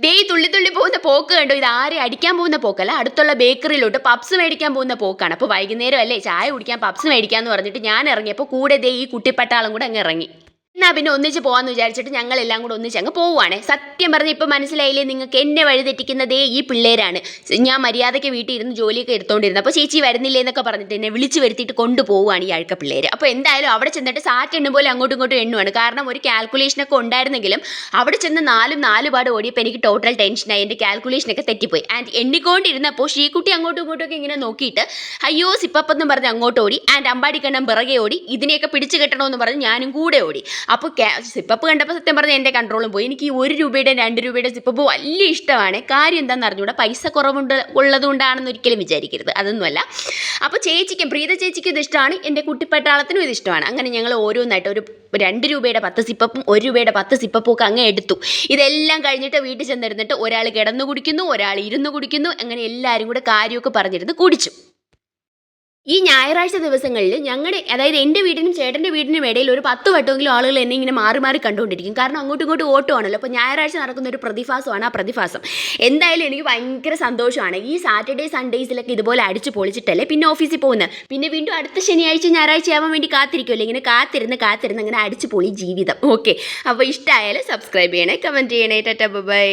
ദേ ഈ തുള്ളി തുള്ളി പോകുന്ന പോക്ക് കണ്ടോ, ഇത് ആരെ അടിക്കാൻ പോകുന്ന പോക്കല്ല, അടുത്തുള്ള ബേക്കറിയിലോട്ട് പപ്സ് മേടിക്കാൻ പോകുന്ന പോക്കാണ്. അപ്പോൾ വൈകുന്നേരം അല്ലേ ചായ കുടിക്കാൻ പപ്സ് മേടിക്കാന്ന് പറഞ്ഞിട്ട് ഞാൻ ഇറങ്ങിയപ്പോൾ കൂടെ ദേ ഈ കുട്ടിപ്പട്ടാളം കൂടെ അങ്ങ് ഇറങ്ങി. എന്നാ പിന്നെ ഒന്നിച്ച് പോകാമെന്ന് വിചാരിച്ചിട്ട് ഞങ്ങളെല്ലാം കൂടെ ഒന്നിച്ച് അങ്ങ് പോവുകയാണ്. സത്യം പറഞ്ഞ് ഇപ്പോൾ മനസ്സിലായില്ലേ നിങ്ങൾക്ക്, എന്നെ വഴിതെറ്റിക്കുന്നതേ ഈ പിള്ളേരാണ്. ഞാൻ മര്യാദയ്ക്ക് വീട്ടിൽ ഇരുന്ന് ജോലിയൊക്കെ എടുത്തുകൊണ്ടിരുന്നത്, അപ്പോൾ ചേച്ചി വരുന്നില്ലേ എന്നൊക്കെ പറഞ്ഞിട്ട് എന്നെ വിളിച്ച് വരുത്തിയിട്ട് കൊണ്ടുപോവുകയാണ് ഈ അഴുക്ക പിള്ളേർ. അപ്പോൾ എന്തായാലും അവിടെ ചെന്നിട്ട് സാറ്റ് എണ്ണും പോലെ അങ്ങോട്ടും ഇങ്ങോട്ടും എണ്ണുവാണ്. കാരണം ഒരു കാൽക്കുലേഷനൊക്കെ ഉണ്ടായിരുന്നെങ്കിലും അവിടെ ചെന്ന് നാല് പാട് ഓടിയപ്പോൾ എനിക്ക് ടോട്ടൽ ടെൻഷനായി, എൻ്റെ കാൽക്കുലേഷനൊക്കെ തെറ്റിപ്പോയി. ആൻഡ് എണ്ണിക്കൊണ്ടിരുന്നപ്പോൾ ഷീക്കുട്ടി അങ്ങോട്ടും ഇങ്ങോട്ടും ഇങ്ങനെ നോക്കിയിട്ട് അയ്യോ സിപ്പപ്പെന്നും പറഞ്ഞ് അങ്ങോട്ട് ഓടി, ആൻഡ് അമ്പാടിക്കണ്ണം പിറകെ ഓടി, ഇതിനെയൊക്കെ പിടിച്ച് കെട്ടണമെന്ന് പറഞ്ഞ് ഞാനും കൂടെ ഓടി. അപ്പോൾ സിപ്പപ്പ് കണ്ടപ്പോൾ സത്യം പറഞ്ഞാൽ എൻ്റെ കൺട്രോളും പോയി. എനിക്ക് ഈ 1 രൂപയുടെ 2 രൂപയുടെ സിപ്പപ്പ് വലിയ ഇഷ്ടമാണ്. കാര്യം എന്താണെന്ന് അറിഞ്ഞൂടെ, പൈസ ഉള്ളതുകൊണ്ടാണെന്ന് ഒരിക്കലും വിചാരിക്കരുത്, അതൊന്നുമല്ല. അപ്പോൾ ചേച്ചിക്കും പ്രീത ചേച്ചിക്കും ഇത് ഇഷ്ടമാണ്, എൻ്റെ കുട്ടിപ്പട്ടാളത്തിനും ഇത് ഇഷ്ടമാണ്. അങ്ങനെ ഞങ്ങൾ ഓരോന്നായിട്ട് ഒരു 2 രൂപയുടെ 10 സിപ്പപ്പും 1 രൂപയുടെ 10 സിപ്പപ്പും ഒക്കെ അങ്ങ് എടുത്തു. ഇതെല്ലാം കഴിഞ്ഞിട്ട് വീട്ടിൽ ചെന്നിരുന്നിട്ട് ഒരാൾ കിടന്നു കുടിക്കുന്നു, ഒരാൾ ഇരുന്ന് കുടിക്കുന്നു, അങ്ങനെ എല്ലാവരും കൂടെ കാര്യമൊക്കെ പറഞ്ഞിരുന്ന് കുടിച്ചു. ഈ ഞായറാഴ്ച ദിവസങ്ങളിൽ ഞങ്ങളുടെ, അതായത് എൻ്റെ വീടിനും ചേട്ടൻ്റെ വീടിനും ഇടയിൽ ഒരു 10 വട്ടമെങ്കിലും ആളുകൾ എന്നെ ഇങ്ങനെ മാറി മാറി കണ്ടുകൊണ്ടിരിക്കും. കാരണം അങ്ങോട്ടും ഇങ്ങോട്ടും ഓട്ടമാണല്ലോ. അപ്പോൾ ഞായറാഴ്ച നടക്കുന്ന ഒരു പ്രതിഭാസമാണ് ആ പ്രതിഭാസം. എന്തായാലും എനിക്ക് ഭയങ്കര സന്തോഷമാണ്. ഈ സാറ്റർഡേ സൺഡേസിലൊക്കെ ഇതുപോലെ അടിച്ച് പൊളിച്ചിട്ടല്ലേ പിന്നെ ഓഫീസിൽ പോകുന്നത്. പിന്നെ വീണ്ടും അടുത്ത ശനിയാഴ്ച ഞായറാഴ്ച ആവാൻ വേണ്ടി കാത്തിരിക്കുമല്ലോ. ഇങ്ങനെ കാത്തിരുന്ന് അങ്ങനെ അടിച്ച് പൊളി ജീവിതം. ഓക്കെ, അപ്പോൾ ഇഷ്ടമായാലും സബ്സ്ക്രൈബ് ചെയ്യണേ, കമൻറ്റ് ചെയ്യണേ. Tata bye.